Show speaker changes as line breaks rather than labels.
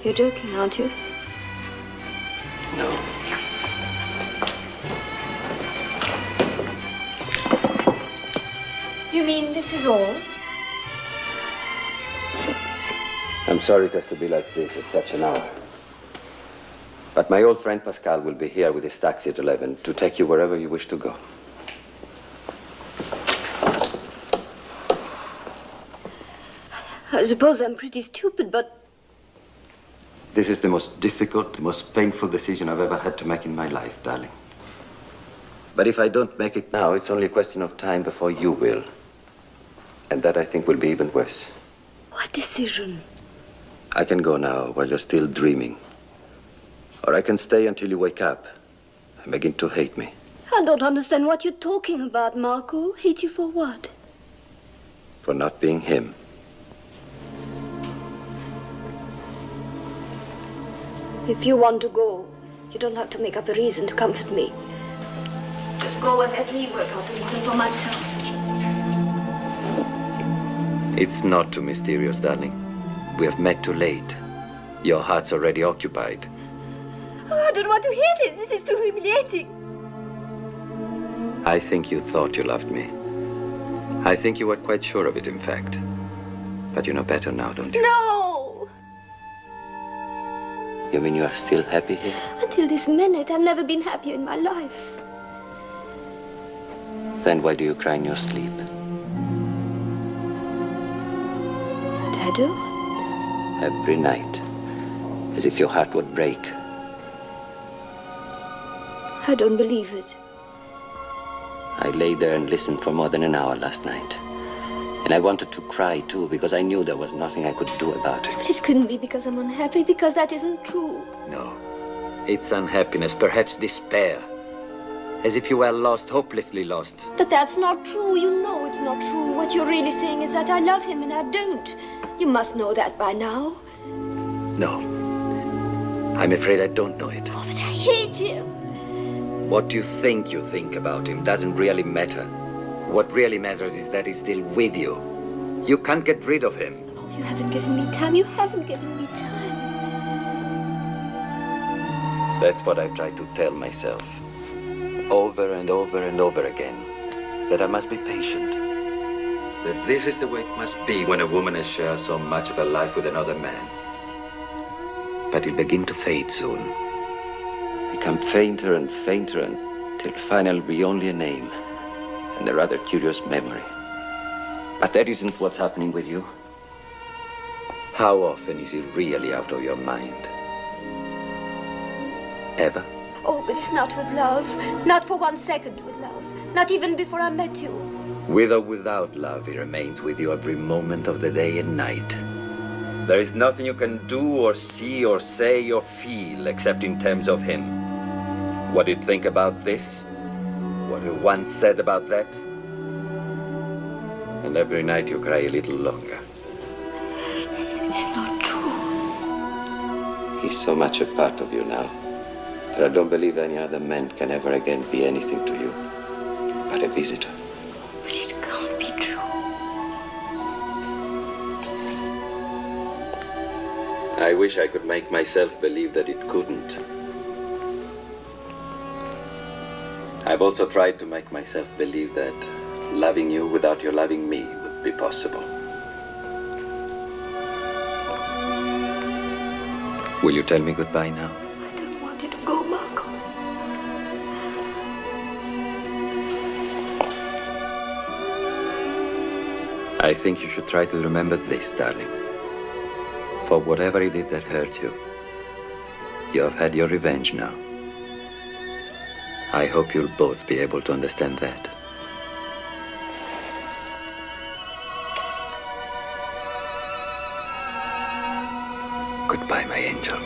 You're joking, aren't you?
No.
You mean this is all?
I'm sorry it has to be like this at such an hour. But my old friend Pascal will be here with his taxi at 11 to take you wherever you wish to go.
I suppose I'm pretty stupid, but...
This is the most difficult, the most painful decision I've ever had to make in my life, darling. But if I don't make it now, it's only a question of time before you will. And that, I think, will be even worse.
What decision?
I can go now while you're still dreaming. Or I can stay until you wake up and begin to hate me.
I don't understand what you're talking about, Marco. Hate you for what?
For not being him.
If you want to go, you don't have to make up a reason to comfort me. Just go and let me work out a reason for myself.
It's not too mysterious, darling. We have met too late. Your heart's already occupied.
Oh, I don't want to hear this. This is too humiliating.
I think you thought you loved me. I think you were quite sure of it, in fact. But you know better now, don't you?
No!
You mean you are still happy here?
Until this minute, I've never been happier in my life.
Then why do you cry in your sleep?
And I do?
Every night. As if your heart would break.
I don't believe it.
I lay there and listened for more than an hour last night. And I wanted to cry, too, because I knew there was nothing I could do about it.
But it couldn't be because I'm unhappy, because that isn't true.
No. It's unhappiness, perhaps despair. As if you were lost, hopelessly lost.
But that's not true. You know it's not true. What you're really saying is that I love him and I don't. You must know that by now.
No. I'm afraid I don't know it.
Oh, but I hate him.
What you think about him doesn't really matter. What really matters is that he's still with you. You can't get rid of him.
Oh, you haven't given me time. You haven't given me time.
That's what I've tried to tell myself. Over and over and over again. That I must be patient. That this is the way it must be when a woman has shared so much of her life with another man. But it'll begin to fade soon. Become fainter and fainter until finally it'll be only a name. And a rather curious memory. But that isn't what's happening with you. How often is he really out of your mind? Ever?
Oh, but it's not with love. Not for 1 second with love. Not even before I met you.
With or without love, he remains with you every moment of the day and night. There is nothing you can do or see or say or feel except in terms of him. What do you think about this? What you once said about that? And every night you cry a little longer.
It's not true.
He's so much a part of you now. But I don't believe any other man can ever again be anything to you but a visitor.
But it can't be true.
I wish I could make myself believe that it couldn't. I've also tried to make myself believe that loving you without your loving me would be possible. Will you tell me goodbye now?
I don't want you to go, Marco.
I think you should try to remember this, darling. For whatever it did that hurt you, you have had your revenge now. I hope you'll both be able to understand that. Goodbye, my angel.